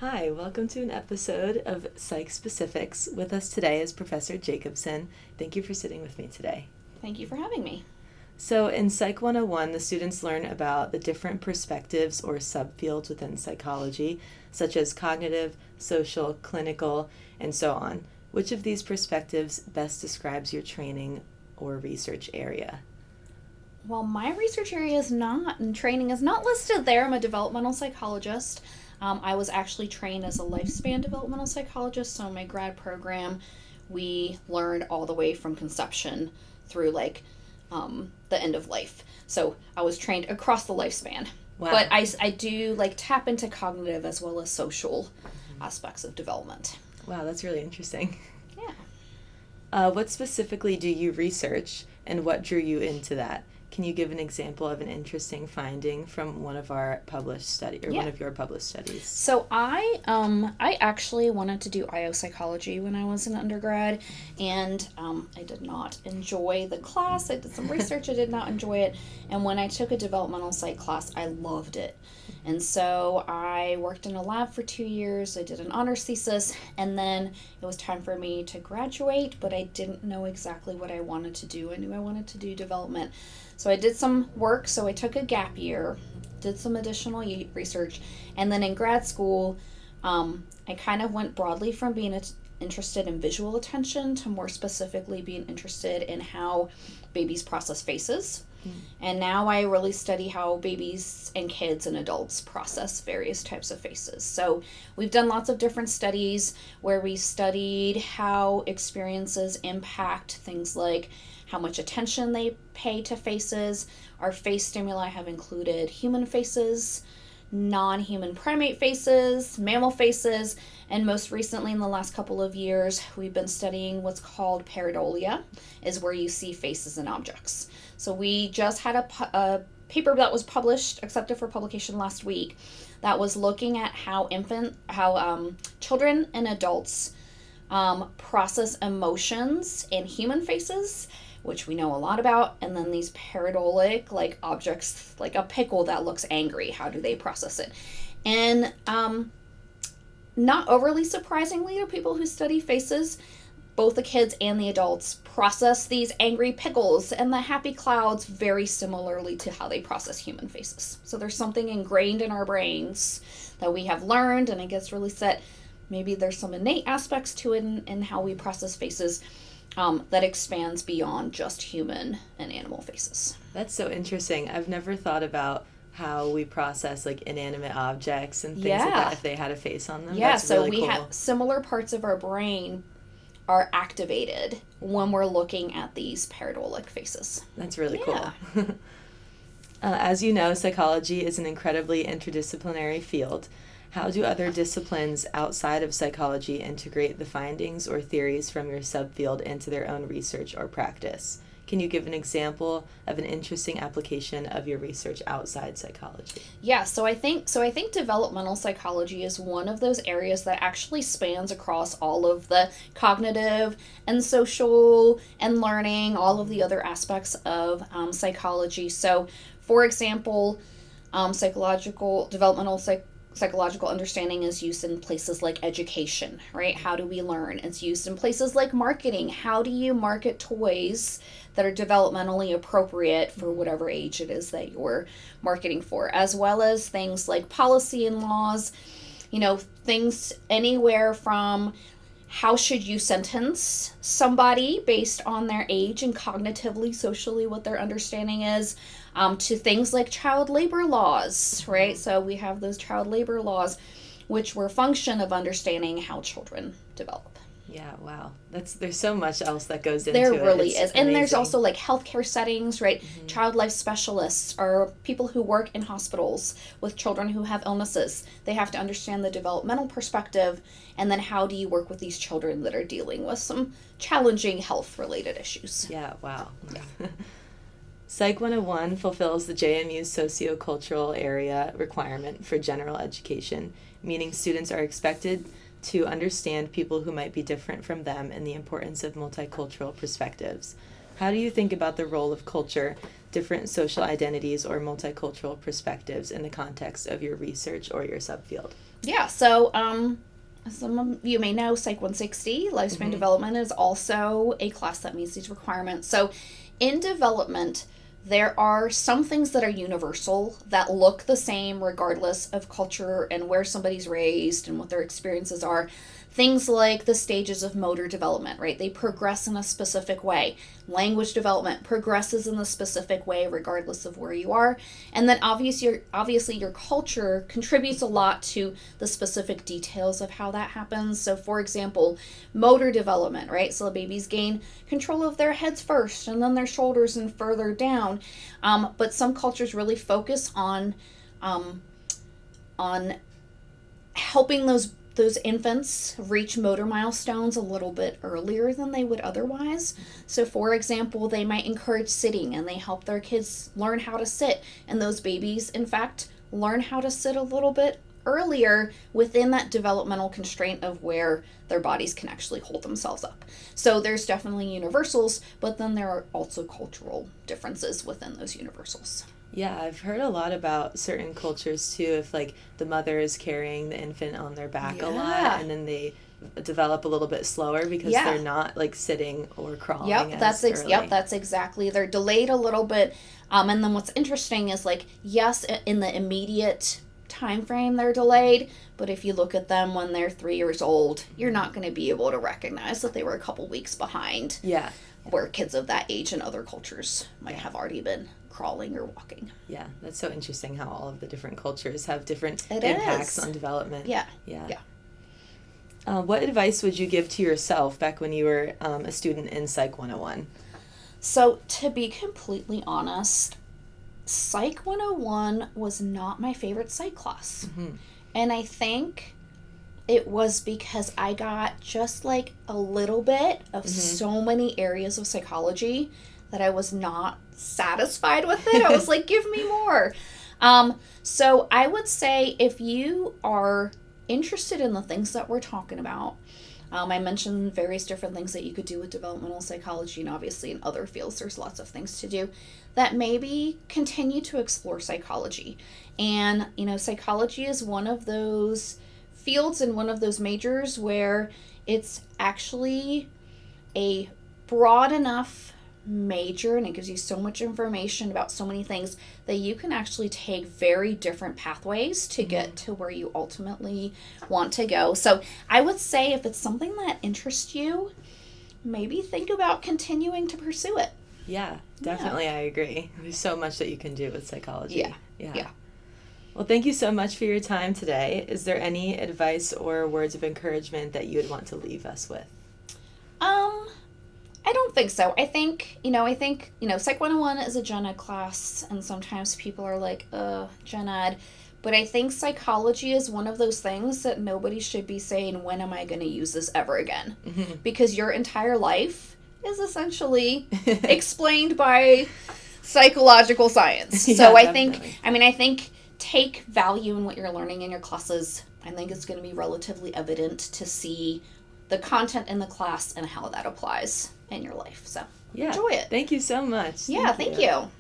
Hi, welcome to an episode of Psych Specifics. With us today is Professor Jakobsen. Thank you for sitting with me today. Thank you for having me. So in Psych 101, the students learn about the different perspectives or subfields within psychology, such as cognitive, social, clinical, and so on. Which of these perspectives best describes your training or research area? Well, my research area is not, and training is not listed there. I'm a developmental psychologist. I was actually trained as a lifespan developmental psychologist, so in my grad program, we learned all the way from conception through the end of life. So I was trained across the lifespan. Wow. But I do tap into cognitive as well as social aspects of development. Wow, that's really interesting. Yeah. What specifically do you research, and what drew you into that? Can you give an example of an interesting finding from one of our published study or one of your published studies? So I actually wanted to do IO psychology when I was an undergrad, and I did not enjoy the class. I did some research. I did not enjoy it, and when I took a developmental psych class, I loved it. And so I worked in a lab for 2 years. I did an honors thesis, and then it was time for me to graduate, but I didn't know exactly what I wanted to do. I knew I wanted to do development. So I did some work, so I took a gap year, did some additional research, and then in grad school, I kind of went broadly from being interested in visual attention to more specifically being interested in how babies process faces. And now I really study how babies and kids and adults process various types of faces. So we've done lots of different studies where we studied how experiences impact things like how much attention they pay to faces. Our face stimuli have included human faces, non-human primate faces, mammal faces, and most recently in the last couple of years, we've been studying what's called pareidolia, is where you see faces and objects. So we just had a paper that was published, accepted for publication last week, that was looking at how children and adults process emotions in human faces, which we know a lot about, and then these pareidolic objects, like a pickle that looks angry. How do they process it? And not overly surprisingly to people who study faces, both the kids and the adults process these angry pickles and the happy clouds very similarly to how they process human faces. So there's something ingrained in our brains that we have learned, and it gets really set. Maybe there's some innate aspects to it in how we process faces that expands beyond just human and animal faces. That's so interesting. I've never thought about how we process inanimate objects and things like that if they had a face on them. Yeah, That's so really we cool. have similar parts of our brain are activated when we're looking at these pareidolic faces. That's really cool. As you know, psychology is an incredibly interdisciplinary field. How do other disciplines outside of psychology integrate the findings or theories from your subfield into their own research or practice? Can you give an example of an interesting application of your research outside psychology? Yeah, so I think developmental psychology is one of those areas that actually spans across all of the cognitive and social and learning, all of the other aspects of psychology. So, for example, psychological understanding is used in places like education, right? How do we learn? It's used in places like marketing. How do you market toys that are developmentally appropriate for whatever age it is that you're marketing for, as well as things like policy and laws, things anywhere from how should you sentence somebody based on their age and cognitively, socially, what their understanding is, to things like child labor laws, right? So we have those child labor laws, which were a function of understanding how children develop. Yeah, wow. There's so much else that goes into it. There really is. Amazing. And there's also healthcare settings, right? Mm-hmm. Child life specialists are people who work in hospitals with children who have illnesses. They have to understand the developmental perspective, and then how do you work with these children that are dealing with some challenging health-related issues. Yeah, wow. Yeah. Psych 101 fulfills the JMU's sociocultural area requirement for general education, meaning students are expected to understand people who might be different from them and the importance of multicultural perspectives. How do you think about the role of culture, different social identities, or multicultural perspectives in the context of your research or your subfield? Yeah, so some of you may know Psych 160, Lifespan Development, is also a class that meets these requirements. So in development, there are some things that are universal that look the same regardless of culture and where somebody's raised and what their experiences are. Things like the stages of motor development, right? They progress in a specific way. Language development progresses in a specific way regardless of where you are. And then obviously your culture contributes a lot to the specific details of how that happens. So for example, motor development, right? So the babies gain control of their heads first and then their shoulders and further down. But some cultures really focus on helping those infants reach motor milestones a little bit earlier than they would otherwise. So for example, they might encourage sitting and they help their kids learn how to sit. And those babies, in fact, learn how to sit a little bit earlier within that developmental constraint of where their bodies can actually hold themselves up. So there's definitely universals, but then there are also cultural differences within those universals. Yeah, I've heard a lot about certain cultures too, if like the mother is carrying the infant on their back a lot, and then they develop a little bit slower because they're not like sitting or crawling as early. That's exactly. They're delayed a little bit. And then what's interesting is like, yes, in the immediate time frame they're delayed, but if you look at them when they're 3 years old, you're not going to be able to recognize that they were a couple weeks behind. Yeah. Where kids of that age in other cultures might have already been crawling or walking. Yeah, that's so interesting how all of the different cultures have different impacts on development. Yeah. What advice would you give to yourself back when you were a student in Psych 101? So, to be completely honest, Psych 101 was not my favorite psych class. And I think it was because I got just like a little bit of so many areas of psychology that I was not satisfied with it. I was like, give me more. So I would say if you are interested in the things that we're talking about, I mentioned various different things that you could do with developmental psychology, and obviously in other fields there's lots of things to do, that maybe continue to explore psychology. And, psychology is one of those fields and one of those majors where it's actually a broad enough major, and it gives you so much information about so many things that you can actually take very different pathways to get to where you ultimately want to go. So I would say if it's something that interests you, maybe think about continuing to pursue it. Yeah, definitely. I agree. There's so much that you can do with psychology. Yeah. Well, thank you so much for your time today. Is there any advice or words of encouragement that you would want to leave us with? I don't think so. I think, Psych 101 is a gen ed class, and sometimes people are like, gen ed. But I think psychology is one of those things that nobody should be saying, when am I going to use this ever again? Because your entire life is essentially explained by psychological science. So I think take value in what you're learning in your classes. I think it's going to be relatively evident to see the content in the class and how that applies in your life. So enjoy it. Thank you so much. Yeah, thank you.